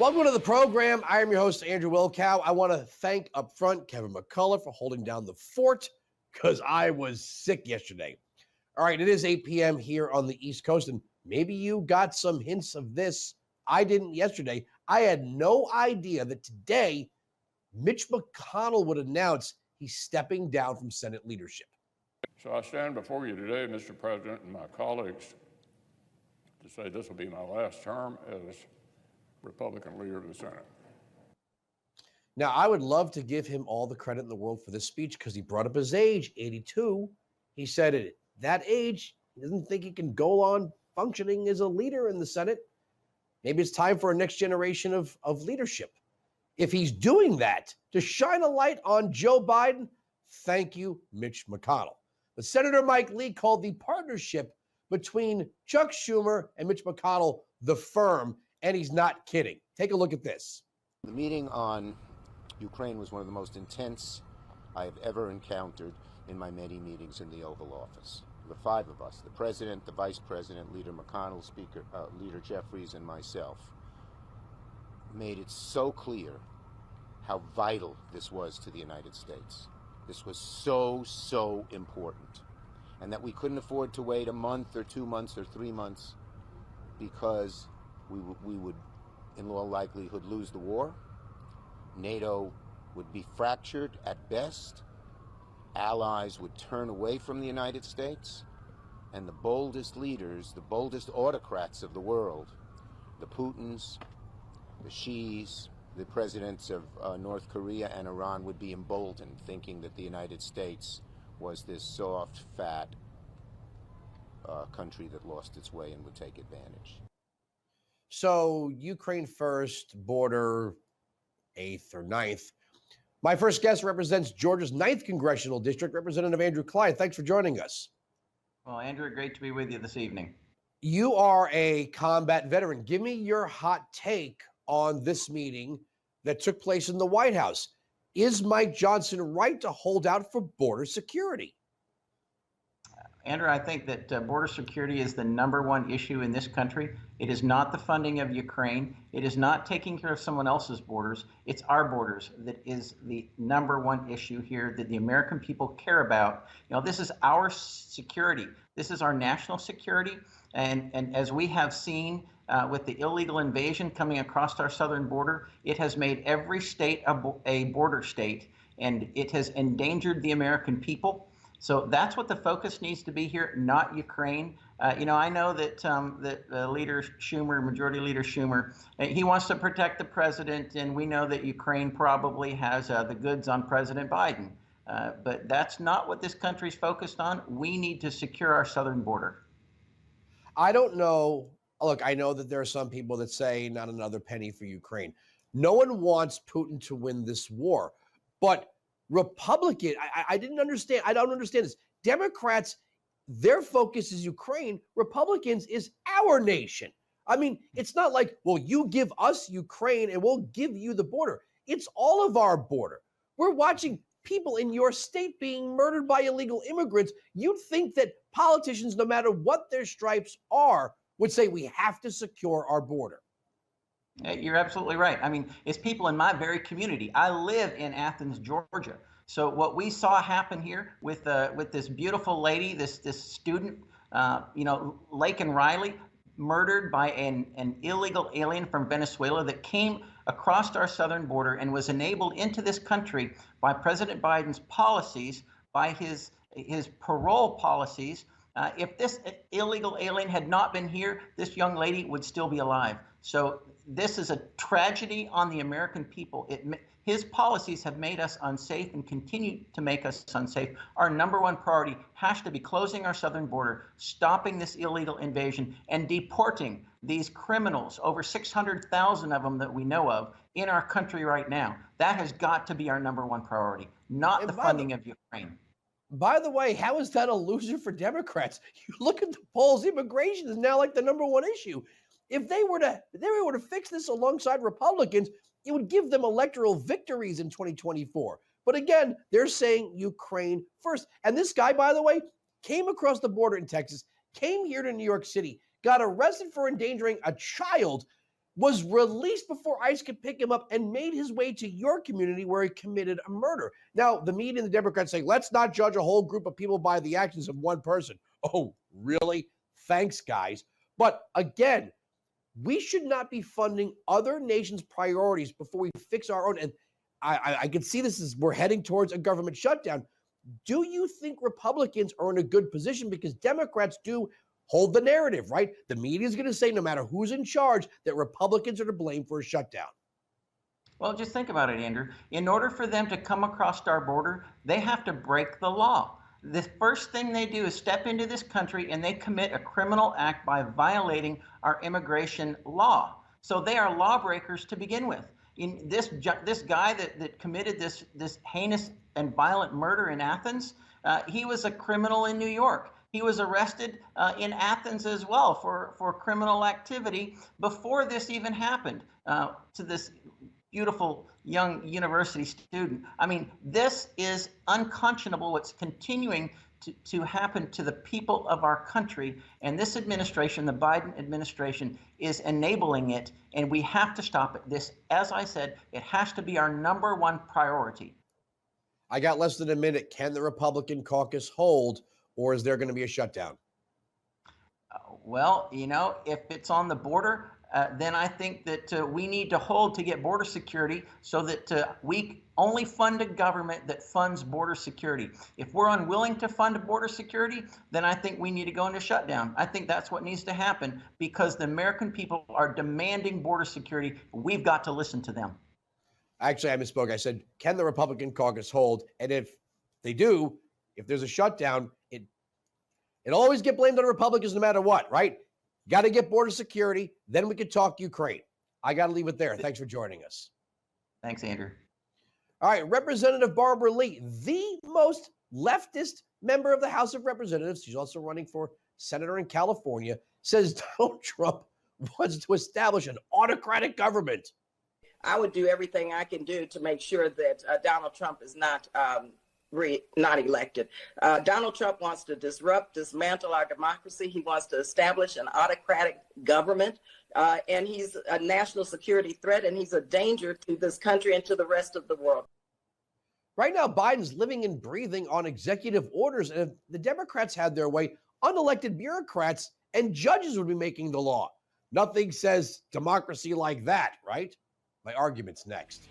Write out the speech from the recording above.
Welcome to the program. I am your host, Andrew Wilkow. I want to thank up front Kevin McCullough for holding down the fort because I was sick yesterday. All right, it is 8 p.m. here on the East Coast, and maybe you got some hints of this. I didn't yesterday. I had no idea that today Mitch McConnell would announce he's stepping down from Senate leadership. So I stand before you today, Mr. President, and my colleagues to say this will be my last term as Republican leader of the Senate. Now, I would love to give him all the credit in the world for this speech because he brought up his age, 82. He said at that age, he doesn't think he can go on functioning as a leader in the Senate. Maybe it's time for a next generation of leadership. If he's doing that to shine a light on Joe Biden, thank you, Mitch McConnell. But Senator Mike Lee called the partnership between Chuck Schumer and Mitch McConnell the firm, and he's not kidding. Take a look at this. The meeting on Ukraine was one of the most intense I have ever encountered in my many meetings in the Oval Office. The five of us, the President, the Vice President, Leader McConnell, Leader Jeffries, and myself, made it so clear how vital this was to the United States. This was so important, and that we couldn't afford to wait a month or 2 months or 3 months because we would, in all likelihood, lose the war. NATO would be fractured at best. Allies would turn away from the United States. And the boldest leaders, the boldest autocrats of the world, the Putins, the Xis, the presidents of North Korea and Iran would be emboldened, thinking that the United States was this soft, fat country that lost its way and would take advantage. So Ukraine first, border 8th or 9th. My first guest represents Georgia's 9th Congressional District, Representative Andrew Clyde. Thanks for joining us. Well, Andrew, great to be with you this evening. You are a combat veteran. Give me your hot take on this meeting that took place in the White House. Is Mike Johnson right to hold out for border security? Andrew, I think that border security is the #1 issue in this country. It is not the funding of Ukraine. It is not taking care of someone else's borders. It's our borders that is the #1 issue here that the American people care about. You know, this is our security. This is our national security. And as we have seen with the illegal invasion coming across our southern border, it has made every state a border state, and it has endangered the American people. So that's what the focus needs to be here, not Ukraine. I know that Leader Schumer, Majority Leader Schumer, he wants to protect the president, and we know that Ukraine probably has the goods on President Biden. But that's not what this country's focused on. We need to secure our southern border. I don't know. Look, I know that there are some people that say not another penny for Ukraine. No one wants Putin to win this war, but Republican, I didn't understand. I don't understand this. Democrats, their focus is Ukraine. Republicans is our nation. I mean, it's not like, well, you give us Ukraine and we'll give you the border. It's all of our border. We're watching people in your state being murdered by illegal immigrants. You'd think that politicians, no matter what their stripes are, would say we have to secure our border. You're absolutely right. I mean, it's people in my very community. I live in Athens, Georgia. So what we saw happen here with this beautiful lady, this student, Laken Riley, murdered by an illegal alien from Venezuela that came across our southern border and was enabled into this country by President Biden's policies, by his parole policies. If this illegal alien had not been here, this young lady would still be alive. So this is a tragedy on the American people. His policies have made us unsafe and continue to make us unsafe. Our #1 priority has to be closing our southern border, stopping this illegal invasion, and deporting these criminals, over 600,000 of them that we know of, in our country right now. That has got to be our #1 priority, not the funding of Ukraine. By the way, how is that a loser for Democrats? You look at the polls, immigration is now like the #1 issue. If they were to fix this alongside Republicans, it would give them electoral victories in 2024. But again, they're saying Ukraine first. And this guy, by the way, came across the border in Texas, came here to New York City, got arrested for endangering a child. was released before ICE could pick him up and made his way to your community where he committed a murder. Now, the media and the Democrats say, let's not judge a whole group of people by the actions of one person. Oh, really? Thanks, guys. But again, we should not be funding other nations' priorities before we fix our own. And I can see this as we're heading towards a government shutdown. Do you think Republicans are in a good position? Because Democrats do hold the narrative, right? The media is going to say no matter who's in charge that Republicans are to blame for a shutdown. Well, just think about it, Andrew. In order for them to come across our border, they have to break the law. The first thing they do is step into this country and they commit a criminal act by violating our immigration law. So they are lawbreakers to begin with. In this guy that committed this heinous and violent murder in Athens, he was a criminal in New York. He was arrested in Athens as well for criminal activity before this even happened to this beautiful young university student. I mean, this is unconscionable. What's continuing to happen to the people of our country, and this administration, the Biden administration, is enabling it, and we have to stop it. This, as I said, it has to be our number one priority. I got less than a minute. Can the Republican caucus hold, or is there going to be a shutdown? Well, you know, if it's on the border, then I think that we need to hold to get border security so that we only fund a government that funds border security. If we're unwilling to fund border security, then I think we need to go into shutdown. I think that's what needs to happen because the American people are demanding border security. We've got to listen to them. Actually, I misspoke. I said, can the Republican caucus hold? And if they do, if there's a shutdown, it'll always get blamed on Republicans no matter what, right? Got to get border security. Then we could talk Ukraine. I got to leave it there. Thanks for joining us. Thanks, Andrew. All right, Representative Barbara Lee, the most leftist member of the House of Representatives, she's also running for senator in California, says Donald Trump wants to establish an autocratic government. I would do everything I can do to make sure that Donald Trump is not elected. Donald Trump wants to dismantle our democracy. He wants to establish an autocratic government, and he's a national security threat, and he's a danger to this country and to the rest of the world. Right now, Biden's living and breathing on executive orders, and if the Democrats had their way, unelected bureaucrats and judges would be making the law. Nothing says democracy like that, right? My argument's next.